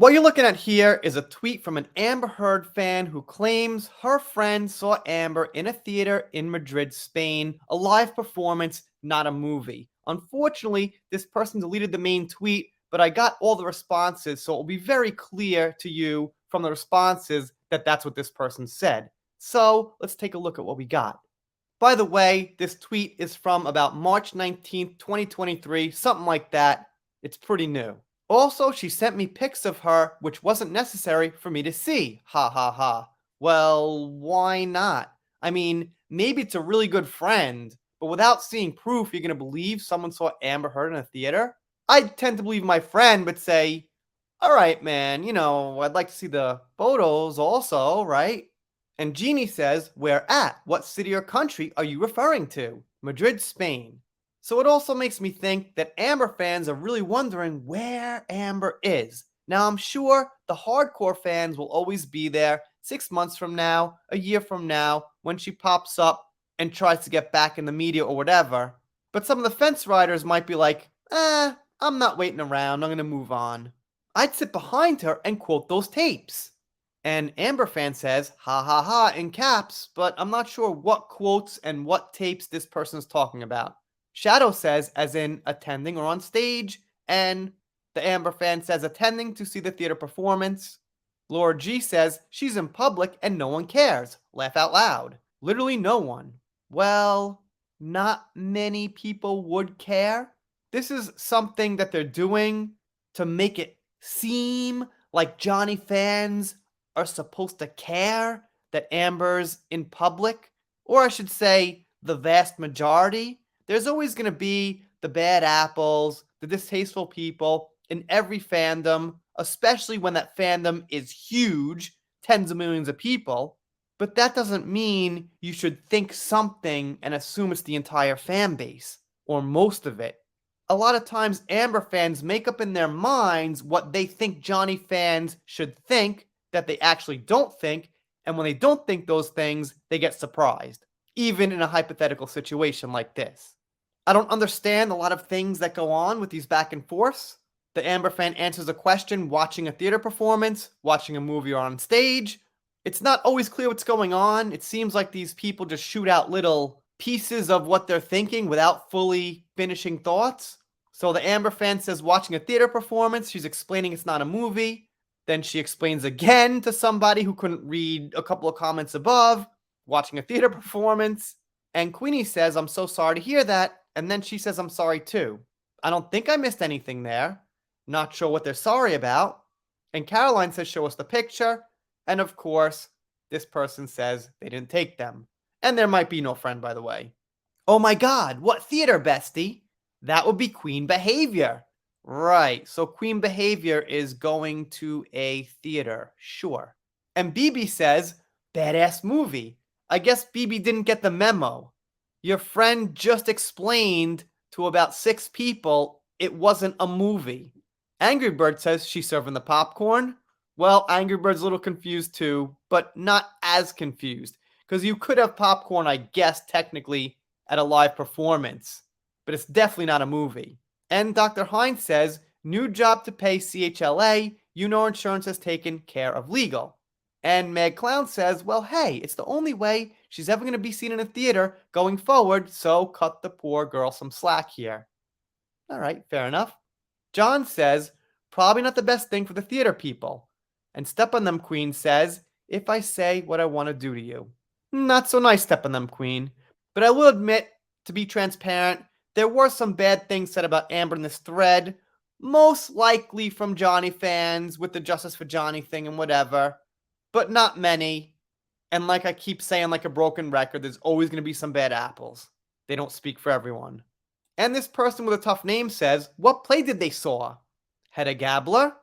What you're looking at here is a tweet from an Amber Heard fan who claims her friend saw Amber in a theater in Madrid, Spain, a live performance, not a movie. Unfortunately, this person deleted the main tweet, but I got all the responses, so it will be very clear to you from the responses that that's what this person said. So let's take a look at what we got. By the way, this tweet is from about March 19th, 2023, something like that. It's pretty new. Also, she sent me pics of her, which wasn't necessary for me to see. Ha ha ha. Well, why not? I mean, maybe it's a really good friend, but without seeing proof, you're going to believe someone saw Amber Heard in a theater? I tend to believe my friend, but say, all right, man, I'd like to see the photos also, right? And Jeannie says, where at? What city or country are you referring to? Madrid, Spain. So it also makes me think that Amber fans are really wondering where Amber is. Now, I'm sure the hardcore fans will always be there 6 months from now, a year from now, when she pops up and tries to get back in the media or whatever. But some of the fence riders might be like, I'm not waiting around, I'm going to move on. I'd sit behind her and quote those tapes. And Amber fan says, ha ha ha, in caps, but I'm not sure what quotes and what tapes this person's talking about. Shadow says, as in attending or on stage, and the Amber fan says attending to see the theater performance. Laura G says, she's in public and no one cares. Laugh out loud. Literally no one. Well, not many people would care. This is something that they're doing to make it seem like Johnny fans are supposed to care that Amber's in public, or I should say the vast majority. There's always going to be the bad apples, the distasteful people in every fandom, especially when that fandom is huge, tens of millions of people. But that doesn't mean you should think something and assume it's the entire fan base, or most of it. A lot of times Amber fans make up in their minds what they think Johnny fans should think that they actually don't think, and when they don't think those things, they get surprised, even in a hypothetical situation like this. I don't understand a lot of things that go on with these back and forths. The Amber fan answers a question watching a theater performance, watching a movie, or on stage. It's not always clear what's going on. It seems like these people just shoot out little pieces of what they're thinking without fully finishing thoughts. So the Amber fan says watching a theater performance, she's explaining it's not a movie. Then she explains again to somebody who couldn't read a couple of comments above, watching a theater performance. And Queenie says, I'm so sorry to hear that. And then she says, I'm sorry too. I don't think I missed anything there. Not sure what they're sorry about. And Caroline says, show us the picture. And of course, this person says they didn't take them. And there might be no friend, by the way. Oh my God, what theater, bestie? That would be Queen Behavior. Right, so Queen Behavior is going to a theater, sure. And BB says, badass movie. I guess BB didn't get the memo. Your friend just explained to about 6 people it wasn't a movie. Angry Bird says she's serving the popcorn. Well, Angry Bird's a little confused too, but not as confused. Because you could have popcorn, I guess, technically, at a live performance. But it's definitely not a movie. And Dr. Hines says, new job to pay CHLA, you know insurance has taken care of legal. And Meg Clown says, well, hey, it's the only way she's ever going to be seen in a theater going forward, so cut the poor girl some slack here. All right, fair enough. John says, probably not the best thing for the theater people. And Step on Them Queen says, if I say what I want to do to you. Not so nice, Step on Them Queen. But I will admit, to be transparent, there were some bad things said about Amber in this thread, most likely from Johnny fans with the Justice for Johnny thing and whatever, but not many. And like I keep saying, like a broken record, there's always going to be some bad apples. They don't speak for everyone. And this person with a tough name says, what play did they saw? Hedda Gabler?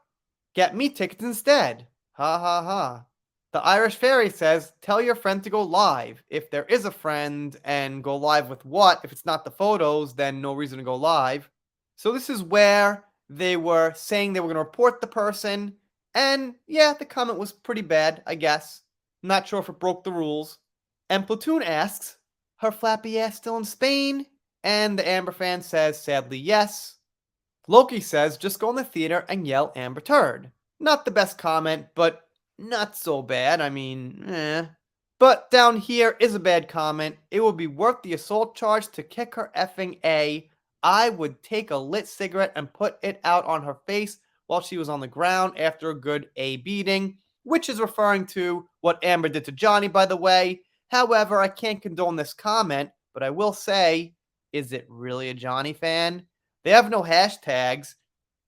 Get me tickets instead. Ha ha ha. The Irish Fairy says, tell your friend to go live. If there is a friend, and go live with what? If it's not the photos, then no reason to go live. So this is where they were saying they were going to report the person. And yeah, the comment was pretty bad, I guess. Not sure if it broke the rules. And Platoon asks, her flappy ass still in Spain? And the Amber fan says, sadly, yes. Loki says, just go in the theater and yell Amber Turd. Not the best comment, but not so bad. I mean, eh. But down here is a bad comment. It would be worth the assault charge to kick her effing A. I would take a lit cigarette and put it out on her face while she was on the ground after a good A beating, which is referring to what Amber did to Johnny, by the way. However, I can't condone this comment, but I will say, is it really a Johnny fan? They have no hashtags.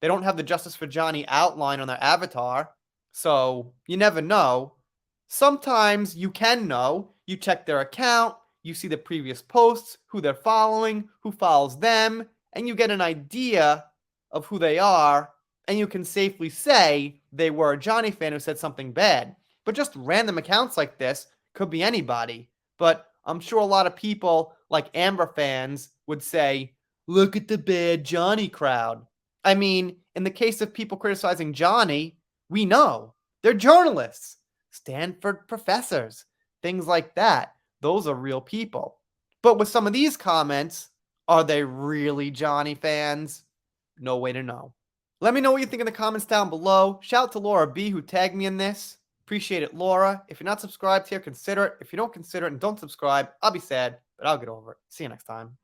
They don't have the Justice for Johnny outline on their avatar, so you never know. Sometimes you can know. You check their account, you see the previous posts, who they're following, who follows them, and you get an idea of who they are, and you can safely say they were a Johnny fan who said something bad. But just random accounts like this could be anybody. But I'm sure a lot of people, like Amber fans, would say, look at the bad Johnny crowd. I mean, in the case of people criticizing Johnny, we know they're journalists, Stanford professors, things like that. Those are real people. But with some of these comments, are they really Johnny fans? No way to know. Let me know what you think in the comments down below. Shout out to Laura B who tagged me in this. Appreciate it, Laura. If you're not subscribed here, consider it. If you don't consider it and don't subscribe, I'll be sad, but I'll get over it. See you next time.